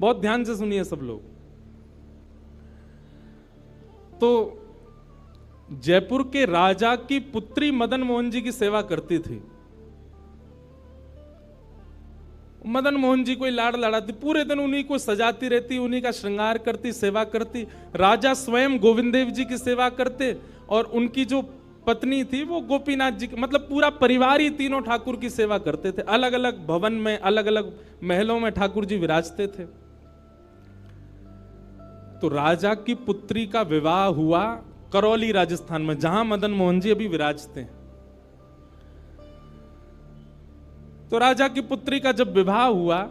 बहुत ध्यान से सुनिए सब लोग। तो जयपुर के राजा की पुत्री मदन मोहन जी की सेवा करती थी। मदन मोहन जी को लाड़ लड़ाती, पूरे दिन उन्हीं को सजाती रहती, उन्हीं का श्रृंगार करती, सेवा करती। राजा स्वयं गोविंद देव जी की सेवा करते और उनकी जो पत्नी थी वो गोपीनाथ जी की, मतलब पूरा परिवार ही तीनों ठाकुर की सेवा करते थे। अलग अलग भवन में, अलग अलग महलों में ठाकुर जी विराजते थे। तो राजा की पुत्री का विवाह हुआ करौली राजस्थान में, जहां मदन मोहन जी अभी विराजते हैं। तो राजा की पुत्री का जब विवाह हुआ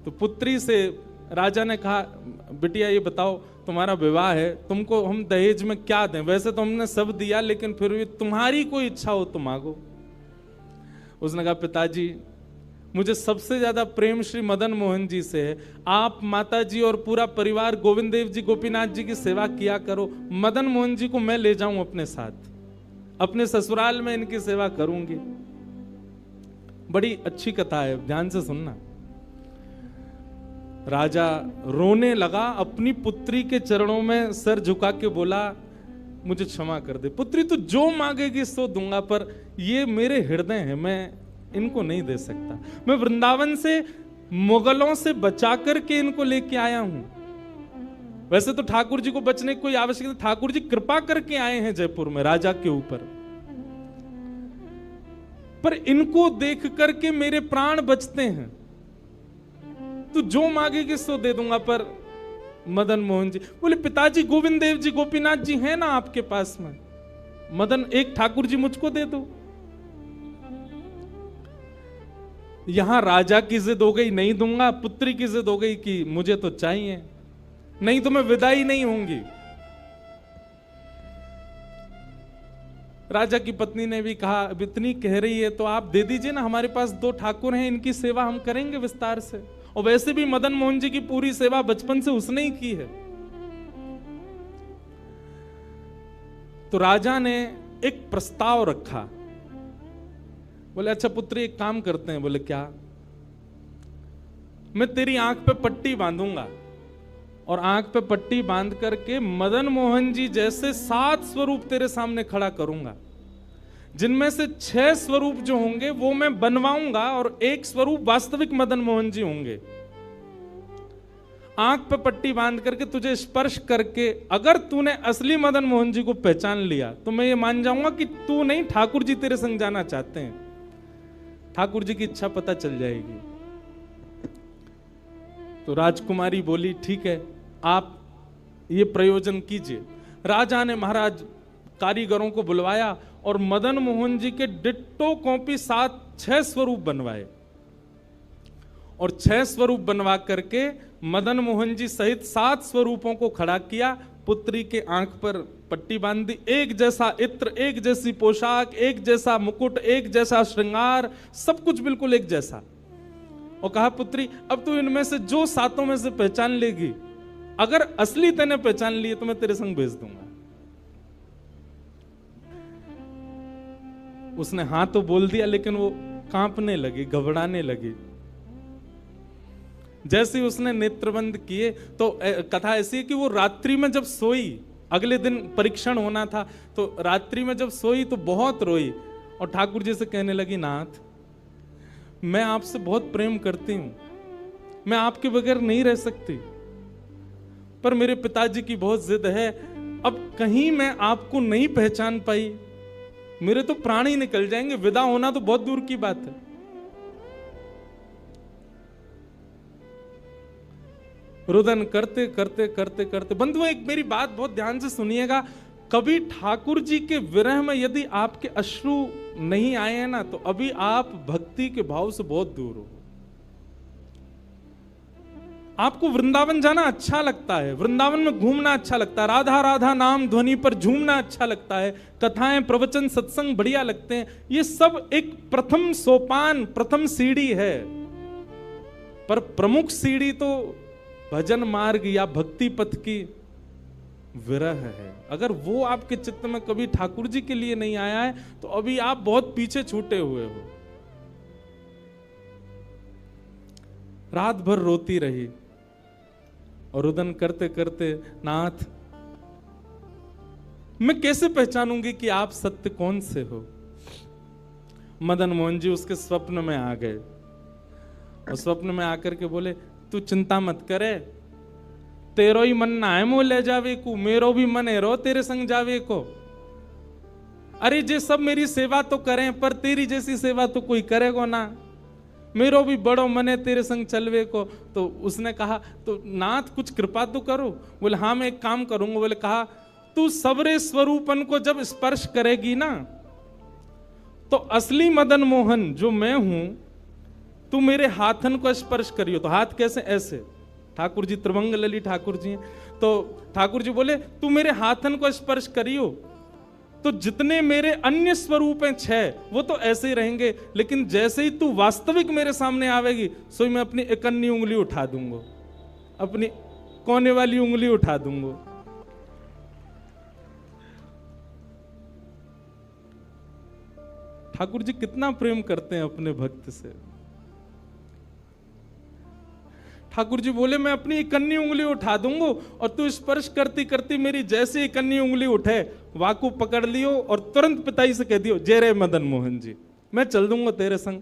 तो पुत्री से राजा ने कहा, बिटिया ये बताओ तुम्हारा विवाह है, तुमको हम दहेज में क्या दें? वैसे तो हमने सब दिया, लेकिन फिर भी तुम्हारी कोई इच्छा हो तो मांगो। उसने कहा, पिताजी मुझे सबसे ज्यादा प्रेम श्री मदन मोहन जी से है। आप माता जी और पूरा परिवार गोविंद देव जी गोपीनाथ जी की सेवा किया करो। मदन मोहन जी को मैं ले जाऊं अपने साथ, अपने ससुराल में इनकी सेवा करूंगी। बड़ी अच्छी कथा है, ध्यान से सुनना। राजा रोने लगा, अपनी पुत्री के चरणों में सर झुका के बोला, मुझे क्षमा कर दे पुत्री, तू जो मांगेगी सो दूंगा, पर ये मेरे हृदय है, मैं इनको नहीं दे सकता। मैं वृंदावन से मुगलों से बचा करके इनको लेके आया हूं। वैसे तो ठाकुर जी को बचने की कोई आवश्यकता, ठाकुर जी कृपा करके आए हैं जयपुर में राजा के ऊपर, पर इनको देख करके मेरे प्राण बचते हैं। तू जो मांगेगी सो दे दूंगा। पर मदन मोहन जी बोले, पिताजी गोविंद देव जी गोपीनाथ जी हैं ना आपके पास में, मदन एक ठाकुर जी मुझको दे दो। यहां राजा की जिद हो गई, नहीं दूंगा। पुत्री की जिद हो गई कि मुझे तो चाहिए, नहीं तो मैं विदाई नहीं होंगी। राजा की पत्नी ने भी कहा, अब इतनी कह रही है तो आप दे दीजिए ना, हमारे पास 2 ठाकुर हैं, इनकी सेवा हम करेंगे विस्तार से। और वैसे भी मदन मोहन जी की पूरी सेवा बचपन से उसने ही की है। तो राजा ने एक प्रस्ताव रखा। बोले, अच्छा पुत्री एक काम करते हैं। बोले, क्या? मैं तेरी आंख पे पट्टी बांधूंगा और आंख पे पट्टी बांध करके मदन मोहन जी जैसे 7 स्वरूप तेरे सामने खड़ा करूंगा, जिनमें से 6 स्वरूप जो होंगे वो मैं बनवाऊंगा और 1 स्वरूप वास्तविक मदन मोहन जी होंगे। आंख पे पट्टी बांध करके तुझे स्पर्श करके अगर तूने असली मदन मोहन जी को पहचान लिया तो मैं ये मान जाऊंगा कि तू नहीं, ठाकुर जी तेरे संग जाना चाहते हैं। ठाकुर जी की इच्छा पता चल जाएगी। तो राजकुमारी बोली, ठीक है, आप ये प्रयोजन कीजिए। राजा ने महाराज कारीगरों को बुलवाया और मदन मोहन जी के डिट्टो कॉपी 6 स्वरूप बनवाए और 6 स्वरूप बनवा करके मदन मोहन जी सहित 7 स्वरूपों को खड़ा किया। पुत्री के आंख पर पट्टी बांध दी, एक जैसा इत्र, एक जैसी पोशाक, एक जैसा मुकुट, एक जैसा श्रृंगार, सब कुछ बिल्कुल एक जैसा। और कहा, पुत्री अब तू इनमें से जो 7 में से पहचान लेगी, अगर असली तेने पहचान लिए तो मैं तेरे संग भेज दूंगा। उसने हाँ तो बोल दिया, लेकिन वो कांपने लगी, घबराने लगी। जैसे ही उसने नेत्रबंद किए तो कथा ऐसी है कि वो रात्रि में जब सोई, अगले दिन परीक्षण होना था, तो रात्रि में जब सोई तो बहुत रोई और ठाकुर जी से कहने लगी, नाथ मैं आपसे बहुत प्रेम करती हूं, मैं आपके बगैर नहीं रह सकती, पर मेरे पिताजी की बहुत जिद है। अब कहीं मैं आपको नहीं पहचान पाई, मेरे तो प्राण ही निकल जाएंगे, विदा होना तो बहुत दूर की बात है। रुदन करते करते करते करते, बंधुओं एक मेरी बात बहुत ध्यान से सुनिएगा, कभी ठाकुर जी के विरह में यदि आपके अश्रु नहीं आए हैं ना, तो अभी आप भक्ति के भाव से बहुत दूर हो। आपको वृंदावन जाना अच्छा लगता है, वृंदावन में घूमना अच्छा लगता है, राधा राधा नाम ध्वनि पर झूमना अच्छा लगता है, कथाएं प्रवचन सत्संग बढ़िया लगते हैं, ये सब एक प्रथम सोपान, प्रथम सीढ़ी है। पर प्रमुख सीढ़ी तो भजन मार्ग या भक्ति पथ की विरह है। अगर वो आपके चित्त में कभी ठाकुर जी के लिए नहीं आया है तो अभी आप बहुत पीछे छूटे हुए हो। रात भर रोती रही और रुदन करते करते, नाथ मैं कैसे पहचानूंगी कि आप सत्य कौन से हो। मदन मोहन जी उसके स्वप्न में आ गए और स्वप्न में आकर के बोले, तू चिंता मत करे, तेरो ही मन ना है मो ले जावे को, मेरो भी मन है रो तेरे संग जावे को। अरे जे सब मेरी सेवा तो करें, पर तेरी जैसी सेवा तो कोई करेगा ना, मेरो भी बड़ो मन है तेरे संग चलवे को। तो उसने कहा, तो नाथ कुछ कृपा तो करो। बोले हाँ मैं एक काम करूंगा। बोले कहा, तू सबरे स्वरूपन को जब स्पर्श करेगी ना, तो असली मदन मोहन जो मैं हूं, तू मेरे हाथन को स्पर्श करियो। तो हाथ कैसे? ऐसे। ठाकुर जी त्रिभंग लली ठाकुर जी हैं, तो ठाकुर जी बोले तू मेरे हाथन को स्पर्श करियो, तो जितने मेरे अन्य स्वरूप हैं 6 वो तो ऐसे ही रहेंगे, लेकिन जैसे ही तू वास्तविक मेरे सामने आवेगी, सो मैं अपनी इकन्नी उंगली उठा दूंगा, अपनी कोने वाली उंगली उठा दूंगा। ठाकुर जी कितना प्रेम करते हैं अपने भक्त से। ठाकुर जी बोले मैं अपनी इकन्नी उंगली उठा दूंगा और तू स्पर्श करती करती मेरी जैसे इकन्नी उंगली उठे, वाकू पकड़ लियो और तुरंत पिताजी से कह दियो, जय रे मदन मोहन जी, मैं चल दूंगा तेरे संग।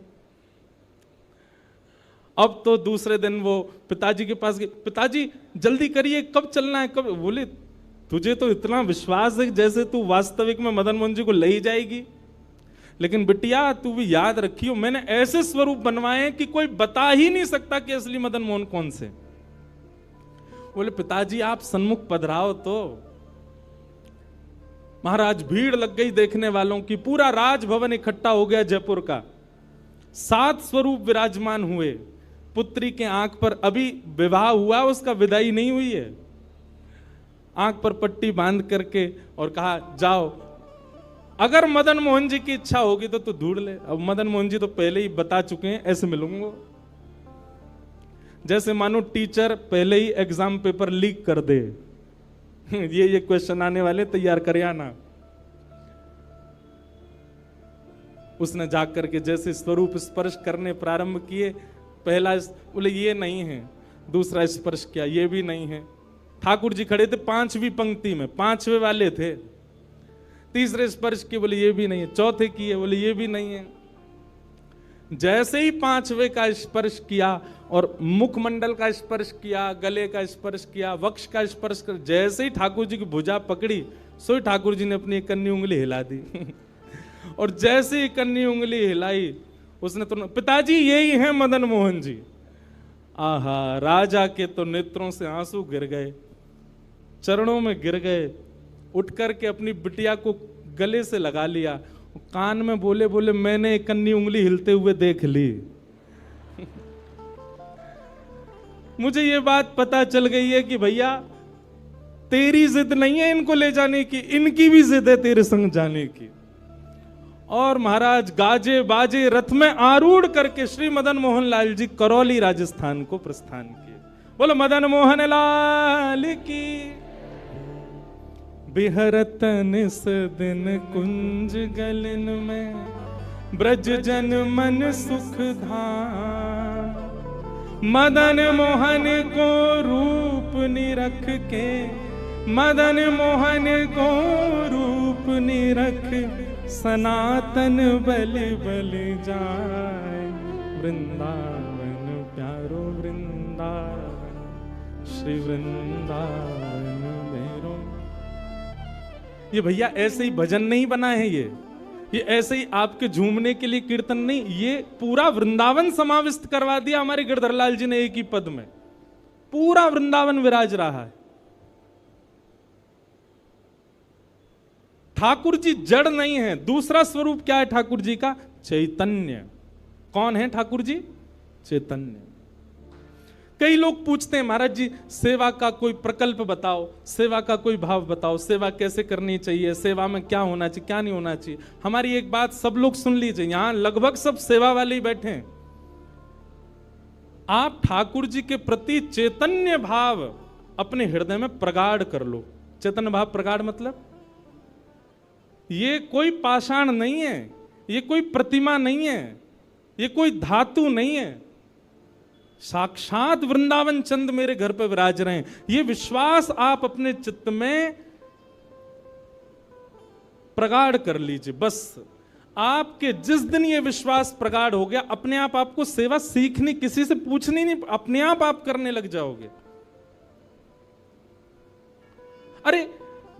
अब तो दूसरे दिन वो पिताजी के पास गए, पिताजी जल्दी करिए, कब चलना है, कब? बोले तुझे तो इतना विश्वास है जैसे तू वास्तविक में मदन मोहन जी को ले ही जाएगी, लेकिन बिटिया तू भी याद रखियो, मैंने ऐसे स्वरूप बनवाए हैं कि कोई बता ही नहीं सकता कि असली मदन मोहन कौन से। बोले पिताजी आप सन्मुख पधराओ। तो महाराज भीड़ लग गई देखने वालों की, पूरा राजभवन इकट्ठा हो गया जयपुर का। 7 स्वरूप विराजमान हुए। पुत्री के आंख पर अभी विवाह हुआ, उसका विदाई नहीं हुई है, आंख पर पट्टी बांध करके और कहा जाओ, अगर मदन मोहन जी की इच्छा होगी तो तू ढूंढ ले। अब मदन मोहन जी तो पहले ही बता चुके हैं, ऐसे मिलूंगा। जैसे मानो टीचर पहले ही एग्जाम पेपर लीक कर दे, ये क्वेश्चन आने वाले, तैयार कर आना। उसने जाग करके जैसे स्वरूप स्पर्श करने प्रारंभ किए, पहला बोले ये नहीं है, दूसरा स्पर्श किया, ये भी नहीं है। ठाकुर जी खड़े थे 5वीं पंक्ति में, 5वें वाले थे। तीसरे स्पर्श किए, बोले ये भी नहीं है। चौथे किए, बोले ये भी नहीं है। जैसे ही 5वें का स्पर्श किया और मुखमंडल का स्पर्श किया, गले का स्पर्श किया, वक्ष का स्पर्श कर, जैसे ही ठाकुर जी की भुजा पकड़ी, सो ठाकुर जी ने अपनी इकन्नी उंगली हिला दी। और जैसे ही इकन्नी उंगली हिलाई, उसने तो, पिताजी यही है मदन मोहन जी। आहा, राजा के तो नेत्रों से आंसू गिर गए, चरणों में गिर गए, उठ करके अपनी बिटिया को गले से लगा लिया, कान में बोले बोले मैंने इकन्नी उंगली हिलते हुए देख ली। मुझे ये बात पता चल गई है कि भैया तेरी जिद नहीं है इनको ले जाने की, इनकी भी जिद है तेरे संग जाने की। और महाराज गाजे बाजे रथ में आरूढ़ करके श्री मदन मोहन लाल जी करौली राजस्थान को प्रस्थान किए। बोलो मदन मोहन लाल की। बिहरत निस दिन कुंज गलन में, ब्रज जन मन सुख धाम। मदन मोहन को रूप निरख के, मदन मोहन को रूप निरख, सनातन बल बल जाए। वृंदावन प्यारो वृंदावन, श्री वृंदावन मेरो। ये भैया ऐसे ही भजन नहीं बना है, ये ऐसे ही आपके झूमने के लिए कीर्तन नहीं, ये पूरा वृंदावन समाविष्ट करवा दिया हमारे गिरधरलाल जी ने एक ही पद में। पूरा वृंदावन विराज रहा है। ठाकुर जी जड़ नहीं है। दूसरा स्वरूप क्या है ठाकुर जी का? चैतन्य। कौन है ठाकुर जी? चैतन्य। कई लोग पूछते हैं महाराज जी सेवा का कोई प्रकल्प बताओ, सेवा का कोई भाव बताओ, सेवा कैसे करनी चाहिए, सेवा में क्या होना चाहिए क्या नहीं होना चाहिए। हमारी एक बात सब लोग सुन लीजिए, यहां लगभग सब सेवा वाले ही बैठे हैं। आप ठाकुर जी के प्रति चैतन्य भाव अपने हृदय में प्रगाढ़ कर लो। चैतन्य भाव प्रगाढ़ मतलब ये कोई पाषाण नहीं है, ये कोई प्रतिमा नहीं है, ये कोई धातु नहीं है। साक्षात वृंदावन चंद मेरे घर पे विराज रहे हैं, ये विश्वास आप अपने चित्त में प्रगाढ़ कर लीजिए। बस आपके जिस दिन ये विश्वास प्रगाढ़ हो गया, अपने आप आपको सेवा सीखनी, किसी से पूछनी नहीं, अपने आप करने लग जाओगे। अरे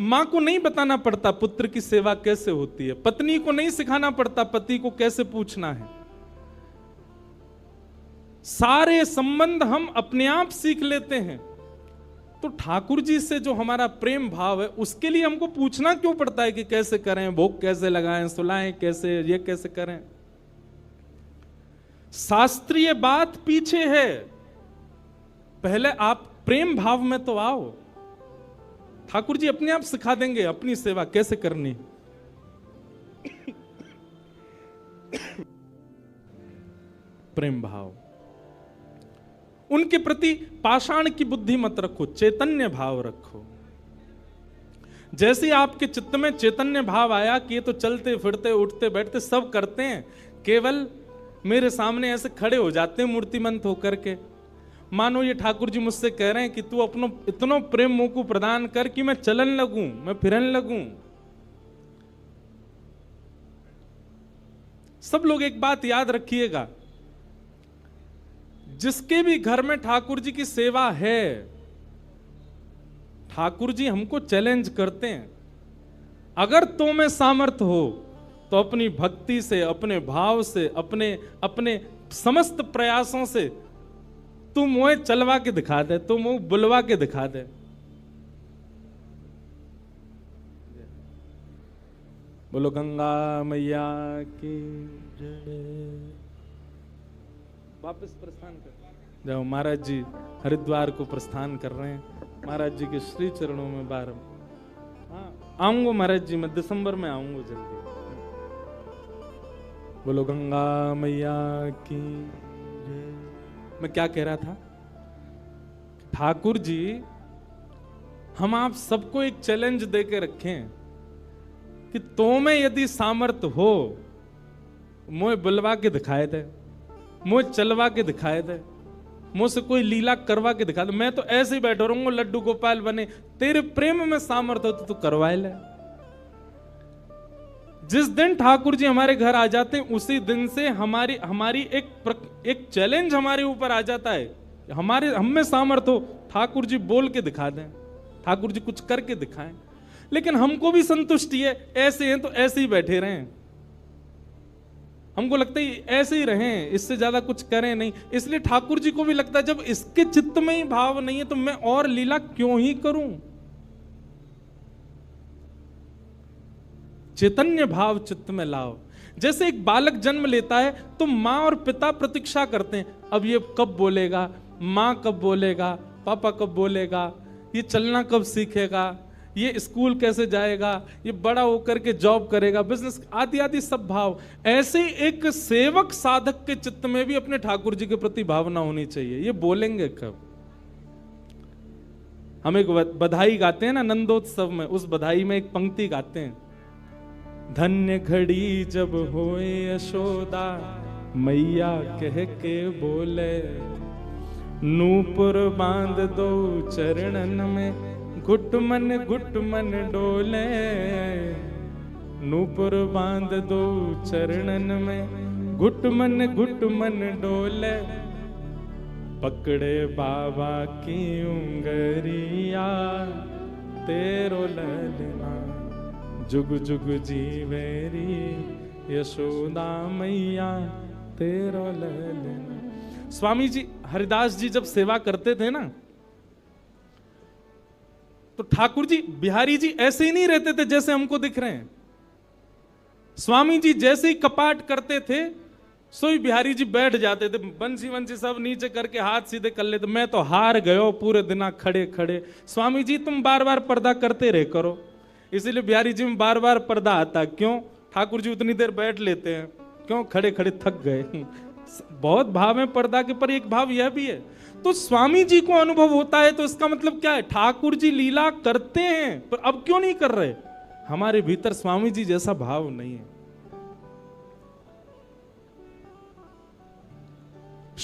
मां को नहीं बताना पड़ता पुत्र की सेवा कैसे होती है, पत्नी को नहीं सिखाना पड़ता पति को कैसे पूछना है। सारे संबंध हम अपने आप सीख लेते हैं। तो ठाकुर जी से जो हमारा प्रेम भाव है, उसके लिए हमको पूछना क्यों पड़ता है कि कैसे करें, भोग कैसे लगाएं, सुलाएं कैसे, ये कैसे करें। शास्त्रीय बात पीछे है, पहले आप प्रेम भाव में तो आओ। ठाकुर जी अपने आप सिखा देंगे अपनी सेवा कैसे करनी। प्रेम भाव, उनके प्रति पाषाण की बुद्धि मत रखो, चैतन्य भाव रखो। जैसे आपके चित्त में चैतन्य भाव आया कि ये तो चलते फिरते उठते बैठते सब करते हैं, केवल मेरे सामने ऐसे खड़े हो जाते हैं मूर्तिमंत होकर के, मानो ये ठाकुर जी मुझसे कह रहे हैं कि तू अपनो इतना प्रेम मोह को प्रदान कर कि मैं चलन लगूं, मैं फिरन लगूं। सब लोग एक बात याद रखिएगा, जिसके भी घर में ठाकुर जी की सेवा है, ठाकुर जी हमको चैलेंज करते हैं, अगर तो में सामर्थ्य हो तो अपनी भक्ति से, अपने भाव से, अपने समस्त प्रयासों से तू मोहे चलवा के दिखा दे, तू मोह बुलवा के दिखा दे। बोलो गंगा मैया की जय। वापस प्रस्थान कर जाओ। महाराज जी हरिद्वार को प्रस्थान कर रहे हैं, महाराज जी के श्री चरणों में बार। हाँ आऊंगा महाराज जी, मैं दिसंबर में आऊंगा जल्दी। बोलो गंगा मैया की जय। मैं क्या कह रहा था, ठाकुर जी हम आप सबको एक चैलेंज देके रखें कि तो में यदि सामर्थ्य हो, मुझे बुलवा के दिखाए दे, मुझे चलवा के दिखाए दे, मुझसे कोई लीला करवा के दिखा दे। मैं तो ऐसे ही बैठा रहूंगा लड्डू गोपाल बने, तेरे प्रेम में सामर्थ्य हो तो तू करवाए ले। जिस दिन ठाकुर जी हमारे घर आ जाते हैं, उसी दिन से हमारी एक चैलेंज हमारे ऊपर आ जाता है, हम में सामर्थ्य हो, ठाकुर जी बोल के दिखा दें, ठाकुर जी कुछ करके दिखाएं। लेकिन हमको भी संतुष्टि है, ऐसे हैं तो ऐसे ही बैठे रहें, हमको लगता है ऐसे ही रहें, इससे ज्यादा कुछ करें नहीं। इसलिए ठाकुर जी को भी लगता है जब इसके चित्त में ही भाव नहीं है तो मैं और लीला क्यों ही करूं। चैतन्य भाव चित्त में लाओ। जैसे एक बालक जन्म लेता है तो माँ और पिता प्रतीक्षा करते हैं, अब ये कब बोलेगा, माँ कब बोलेगा, पापा कब बोलेगा, ये चलना कब सीखेगा, ये स्कूल कैसे जाएगा, ये बड़ा होकर के जॉब करेगा, बिजनेस आदि आदि सब भाव। ऐसे एक सेवक साधक के चित्त में भी अपने ठाकुर जी के प्रति भावना होनी चाहिए, ये बोलेंगे कब। हम एक बधाई गाते हैं ना नंदोत्सव में, उस बधाई में एक पंक्ति गाते हैं, धन्य घड़ी जब होए यशोदा मैया कह के बोले, नूपुर बांध दो चरणन में घुट मन डोले, नूपुर बांध दो चरणन में घुट मन डोले, पकड़े बाबा की उंगरिया तेरो ललना जुग जुग जीवेरी यशोदा मैया तेरो ललना। स्वामी जी हरिदास जी जब सेवा करते थे ना, तो ठाकुर जी बिहारी जी ऐसे ही नहीं रहते थे जैसे हमको दिख रहे हैं। स्वामी जी जैसे ही कपाट करते थे, सोई बिहारी जी बैठ जाते थे, बंसी वंसी सब नीचे करके हाथ सीधे कर लेते। मैं तो हार गयो पूरे दिन खड़े खड़े, स्वामी जी तुम बार बार पर्दा करते रहे करो। इसीलिए बिहारी जी में बार बार पर्दा आता, क्यों? ठाकुर जी उतनी देर बैठ लेते हैं, क्यों? खड़े खड़े थक गए। बहुत भाव है पर्दा के, पर एक भाव यह भी है। तो स्वामी जी को अनुभव होता है, तो इसका मतलब क्या है? ठाकुर जी लीला करते हैं, पर अब क्यों नहीं कर रहे? हमारे भीतर स्वामी जी जैसा भाव नहीं है।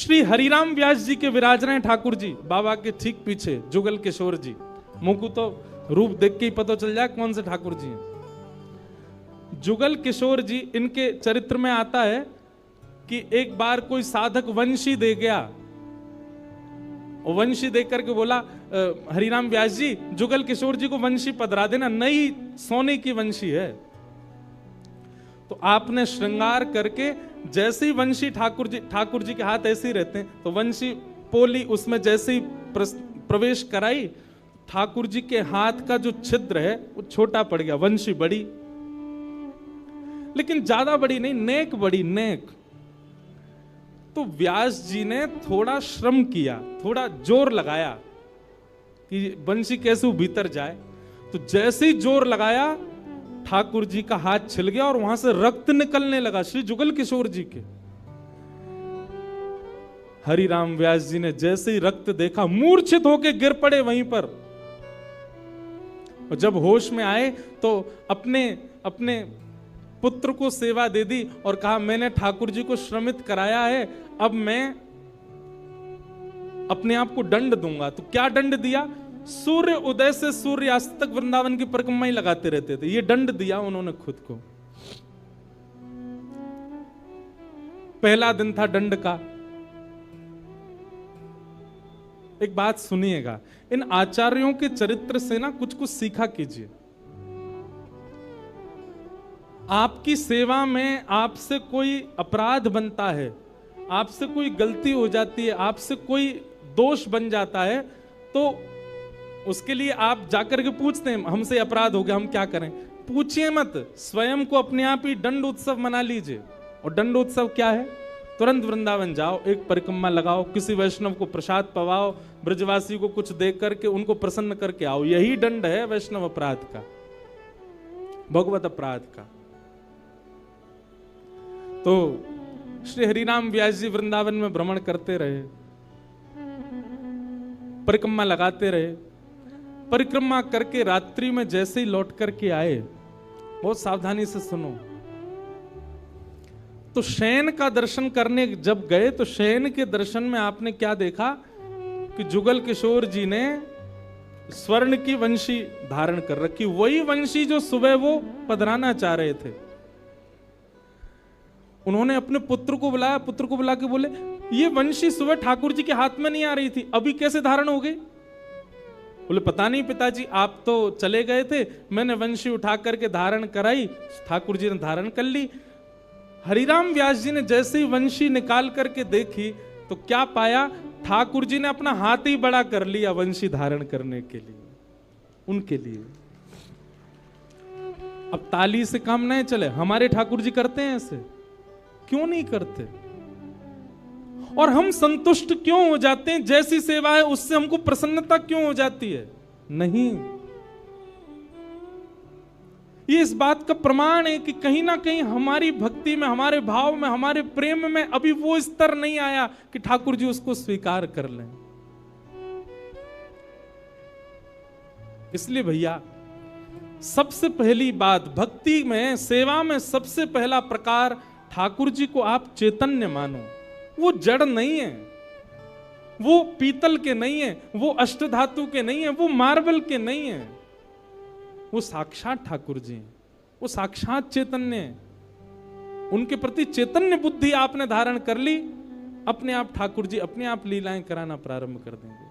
श्री हरिराम व्यास जी के विराज रहे हैं ठाकुर जी बाबा के ठीक पीछे, जुगल किशोर जी। मुंह को तो रूप देख के ही पता चल जाए कौन से ठाकुर जी हैं। जुगल किशोर जी, इनके चरित्र में आता है कि एक बार कोई साधक वंशी दे गया, और वंशी देख करके बोला हरिराम व्यास जी जुगल किशोर जी को वंशी पधरा देना, नई सोने की वंशी है। तो आपने श्रृंगार करके जैसे ही वंशी ठाकुर जी के हाथ ऐसे ही रहते हैं, तो वंशी पोली उसमें जैसे ही प्रवेश कराई, ठाकुर जी के हाथ का जो छिद्र है वो छोटा पड़ गया, वंशी बड़ी, लेकिन ज्यादा बड़ी नहीं, नेक बड़ी, नेक। तो व्यास जी ने थोड़ा श्रम किया, थोड़ा जोर लगाया कि वंशी कैसे वो भीतर जाए। तो जैसे ही जोर लगाया, ठाकुर जी का हाथ छिल गया और वहां से रक्त निकलने लगा, श्री जुगल किशोर जी के। हरिराम व्यास जी ने जैसे ही रक्त देखा, मूर्छित होकर गिर पड़े वहीं पर। और जब होश में आए तो अपने पुत्र को सेवा दे दी और कहा मैंने ठाकुर जी को श्रमित कराया है, अब मैं अपने आप को दंड दूंगा। तो क्या दंड दिया? सूर्य उदय से सूर्यास्त तक वृंदावन की परिक्रमा ही लगाते रहते थे, ये दंड दिया उन्होंने खुद को। पहला दिन था दंड का। एक बात सुनिएगा, इन आचार्यों के चरित्र से ना कुछ कुछ सीखा कीजिए। आपकी सेवा में आपसे कोई अपराध बनता है, आपसे कोई गलती हो जाती है, आपसे कोई दोष बन जाता है, तो उसके लिए आप जाकर के पूछते हैं हमसे अपराध हो गया, हम क्या करें? पूछिए मत, स्वयं को अपने आप ही दंड उत्सव मना लीजिए। और दंड उत्सव क्या है? तुरंत वृंदावन जाओ, एक परिक्रमा लगाओ, किसी वैष्णव को प्रसाद पवाओ, ब्रजवासी को कुछ दे करके उनको प्रसन्न करके आओ। यही दंड है वैष्णव अपराध का, भगवत अपराध का। तो श्री हरिराम व्यास जी वृंदावन में भ्रमण करते रहे, परिक्रमा लगाते रहे। परिक्रमा करके रात्रि में जैसे ही लौट करके आए, बहुत सावधानी से सुनो, तो शयन का दर्शन करने जब गए तो शयन के दर्शन में आपने क्या देखा कि जुगल किशोर जी ने स्वर्ण की वंशी धारण कर रखी, वही वंशी जो सुबह वो पधराना चाह रहे थे। उन्होंने अपने पुत्र को बुलाया, पुत्र को बुला के बोले ये वंशी सुबह ठाकुर जी के हाथ में नहीं आ रही थी, अभी कैसे धारण हो गई? बोले पता नहीं पिताजी, आप तो चले गए थे, मैंने वंशी उठा करके धारण कराई, ठाकुर जी ने धारण कर ली। हरिराम व्यास जी ने जैसे ही वंशी निकाल करके देखी तो क्या पाया? ठाकुर जी ने अपना हाथ ही बड़ा कर लिया वंशी धारण करने के लिए, उनके लिए। अब ताली से काम नहीं चले, हमारे ठाकुर जी करते हैं ऐसे? क्यों नहीं करते? और हम संतुष्ट क्यों हो जाते हैं? जैसी सेवा है उससे हमको प्रसन्नता क्यों हो जाती है? नहीं। ये इस बात का प्रमाण है कि कहीं ना कहीं हमारी भक्ति में, हमारे भाव में, हमारे प्रेम में अभी वो स्तर नहीं आया कि ठाकुर जी उसको स्वीकार कर लें। इसलिए भैया, सबसे पहली बात भक्ति में, सेवा में सबसे पहला प्रकार, ठाकुर जी को आप चैतन्य मानो। वो जड़ नहीं है, वो पीतल के नहीं है, वो अष्टधातु के नहीं है, वो मार्बल के नहीं है, वो साक्षात ठाकुर जी हैं, वो साक्षात चैतन्य है। उनके प्रति चैतन्य बुद्धि आपने धारण कर ली, अपने आप ठाकुर जी अपने आप लीलाएं कराना प्रारंभ कर देंगे।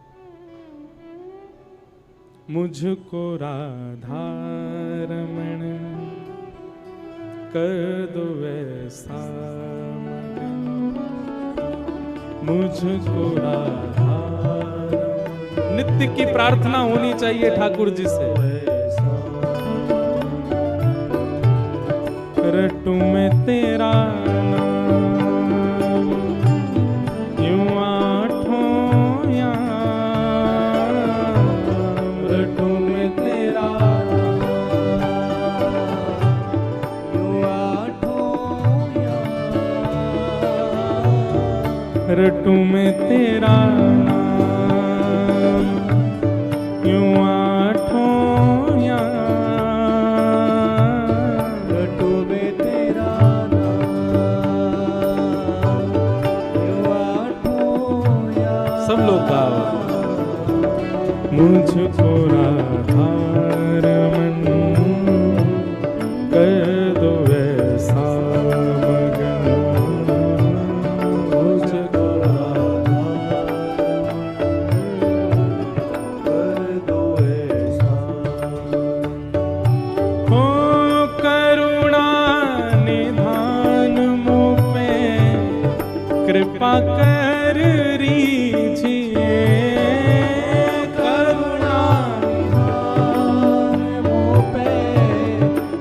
मुझको राधा रमण कर दो वैसा, मुझको राधा, नित्य की प्रार्थना होनी चाहिए ठाकुर जी से। रटू में तेरा नाम यूं आठों याम, रटू में तेरा यूं आठों याम, रटू में तेरा नाम यूं आठों याम, मुझको राधारमण कर दो ऐसा मगन, मुझको कर दो ऐसा। हो करुणा निधान मुझ पे कृपा कर रीजिए, करुणा निधान मुझ पे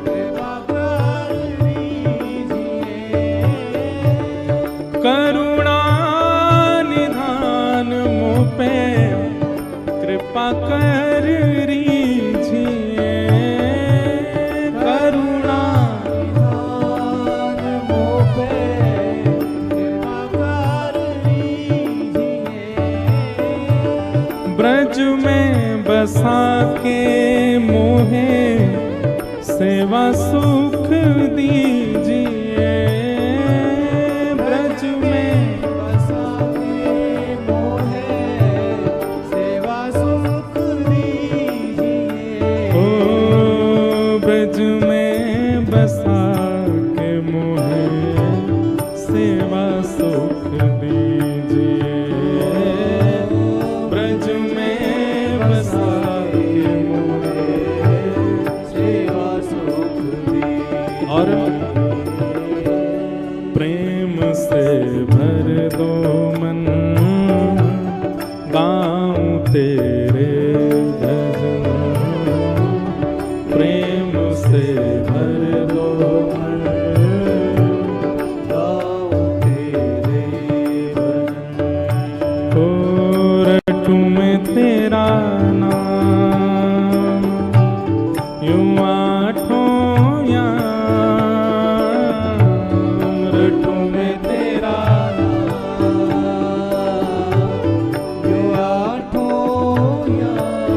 कृपा कर रीजिए, करुणा निधान मुझ पे कृपा कर रीजिए, करुणा निधान मुझ पे कृपा कर रीजिए। ब्रज में बसा के मोहे सेवा सुख दीजिए, ब्रज में बसा के मोहे सेवा सुख दीजिए। ओ ब्रज में बसा के मोहे सेवा सुख दीजिए, ब्रज में बसा के मोहे सेवा सुख दीजिए। और प्रेम से भर दो मन, गाऊं तेरे भजन, प्रेम से भर दो मन, गाऊं तेरे भजन। ओ रटूं मैं तेरा नाम यूं आठों याम, रटूं मैं तेरा नाम यूं आठों याम,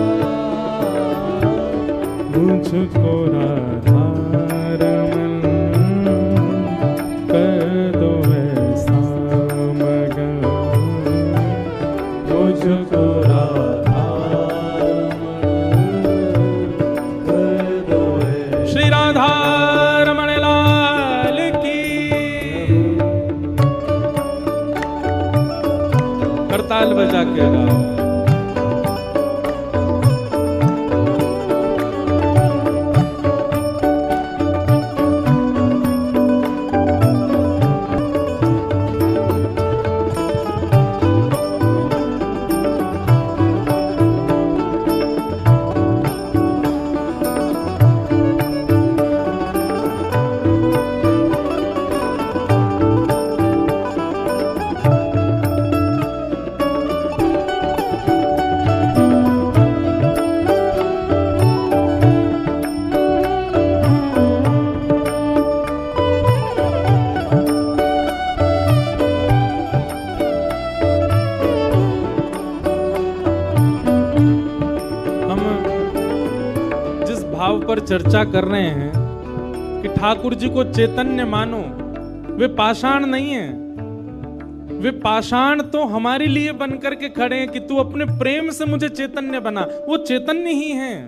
मुझको राधारमण कर दो ऐसा मगन, मुझको राधारमण कर दो ऐसा। श्री राधारमण लाल की। करताल बजा के गाओ। पर चर्चा कर रहे हैं कि ठाकुर जी को चैतन्य मानो, वे पाषाण नहीं है, वे पाषाण तो हमारे लिए बन करके खड़े हैं कि तू अपने प्रेम से मुझे चैतन्य बना। वो चैतन्य ही हैं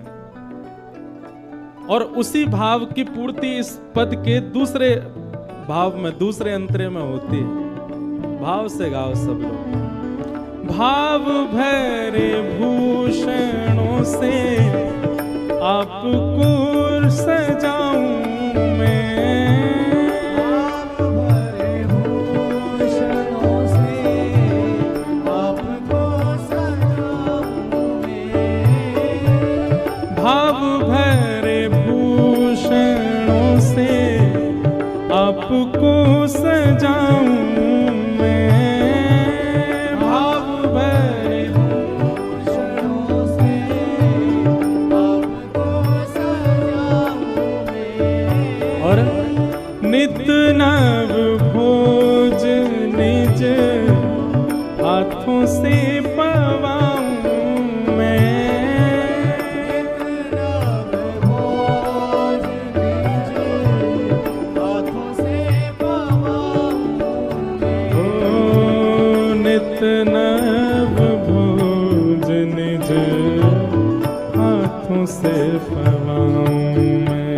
और उसी भाव की पूर्ति इस पद के दूसरे भाव में, दूसरे अंतरे में होती है। भाव से गाओ सब लोग। भाव भरे भूषणों से आपको सजाऊं मैं, भाव भरे भूषणों से आपको सजाऊं मैं, भाव भरे भूषणों से आपको सजाऊं मैं, भाव भरे भूषणों से आपको सजाऊं मैं। और नित नव भोज निज हाथों से पवाऊं मैं, नित नव भोज निज हाथों से पवाऊं मैं। ओ नित नव भोज निज हाथों से पवाऊं मैं,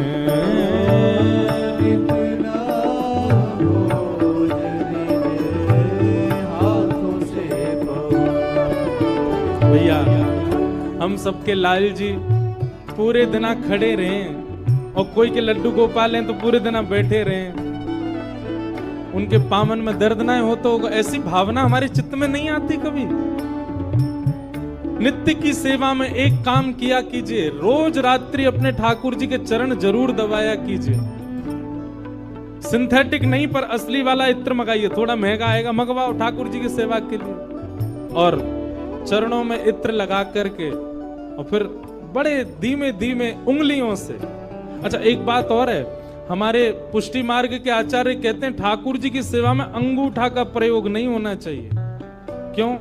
इतना बोझ दीजिए हाथों से पवाऊं। भैया हम सबके लाल जी पूरे दिना खड़े रहे और कोई के लड्डू गोपाल हैं तो पूरे दिना बैठे रहे, उनके पामन में दर्द ना हो तो ऐसी भावना हमारे चित्त में नहीं आती कभी। नित्य की सेवा में एक काम किया कीजिए, रोज रात्रि अपने ठाकुर जी के चरण जरूर दबाया कीजिए। सिंथेटिक नहीं पर असली वाला इत्र मंगाइए, थोड़ा महंगा आएगा, मंगवाओ ठाकुर जी की सेवा के लिए, और चरणों में इत्र लगा करके और फिर बड़े धीमे धीमे उंगलियों से। अच्छा एक बात और है, हमारे पुष्टि मार्ग के आचार्य कहते हैं ठाकुर जी की सेवा में अंगूठा का प्रयोग नहीं होना चाहिए। क्यों?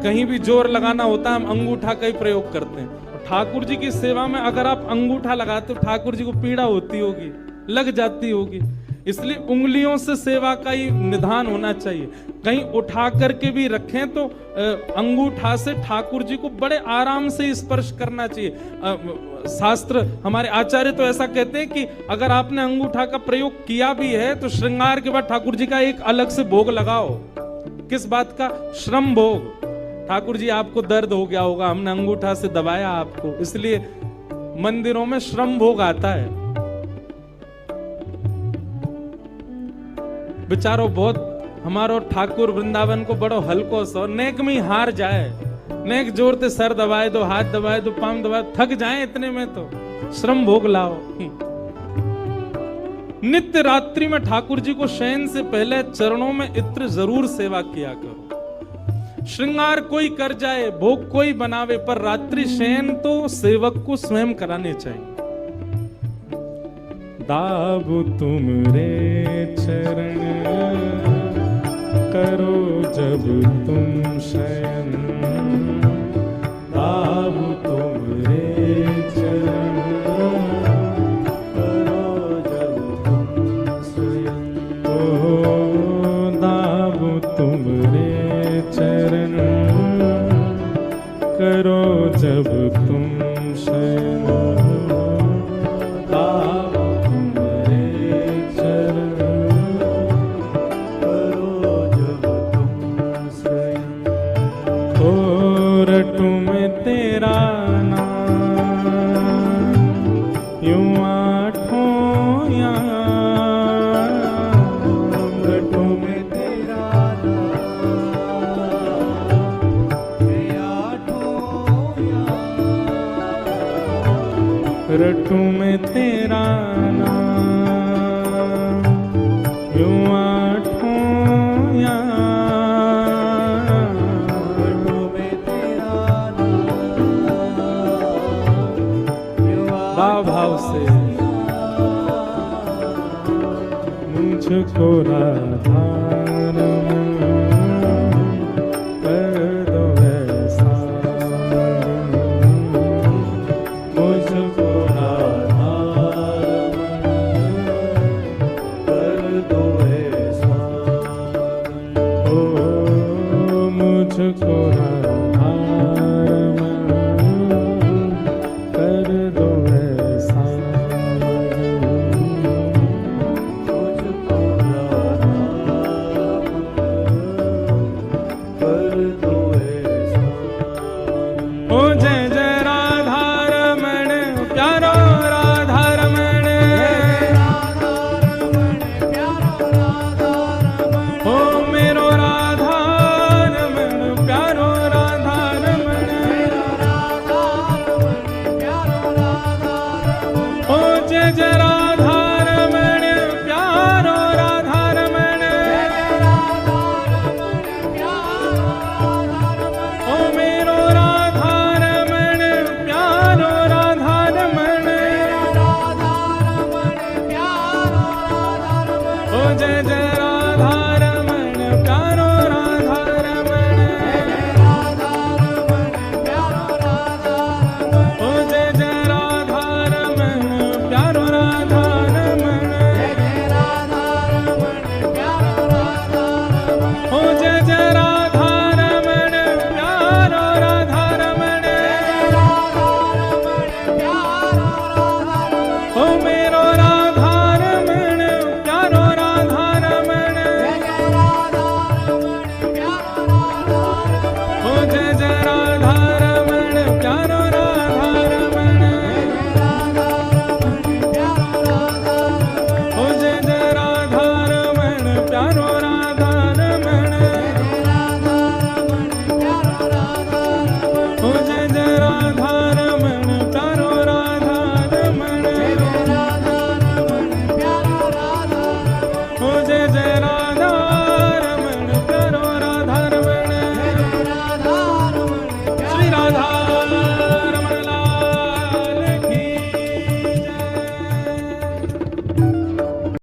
कहीं भी जोर लगाना होता है हम अंगूठा का ही प्रयोग करते हैं। ठाकुर जी की सेवा में अगर आप अंगूठा लगाते हो ठाकुर जी को पीड़ा होती होगी, लग जाती होगी, इसलिए उंगलियों से सेवा का ही निधान होना चाहिए। कहीं उठा करके भी रखें तो अंगूठा से ठाकुर जी को बड़े आराम से स्पर्श करना चाहिए। शास्त्र हमारे आचार्य तो ऐसा कहते हैं कि अगर आपने अंगूठा का प्रयोग किया भी है तो श्रृंगार के बाद ठाकुर जी का एक अलग से भोग लगाओ। किस बात का? श्रम भोग। ठाकुर जी आपको दर्द हो गया होगा, हमने अंगूठा से दबाया आपको, इसलिए मंदिरों में श्रम भोग आता है। बेचारो बहुत हमारो ठाकुर वृंदावन को बड़ो हल्को सो, नेक में हार जाए, नेक जोर ते सर दबाए दो, हाथ दबाए दो, पांव दबाए, थक जाए इतने में तो श्रम भोग लाओ। नित्य रात्रि में ठाकुर जी को शयन से पहले चरणों में इत्र जरूर सेवा किया करो। श्रृंगार कोई कर जाए, भोग कोई बनावे, पर रात्रि शयन तो सेवक को स्वयं कराने चाहिए। दाबु तुमरे चरण करो जब तुम शयन, दाबु तुमरे चरण करो जब तुम स्वयं, ओ दाबु तुमरे चरण करो जब तुम शयन, दाबु तुमरे चरण करो जब तुम स्वयं। ओ रटू में तेरा नाम यूं आठों याम, रटू में तेरा नाम मैं आठों याम, रटू में तेरा नाम यूं आठों याम, रटू में तेरा नाम यूं भाव से मुझको राधार कर दो ऐसा, मुझको आधार कर दो ऐसा, ओ मुझको राधार कर दो ऐसा, मुझको आधार कर दो ऐसा। ओ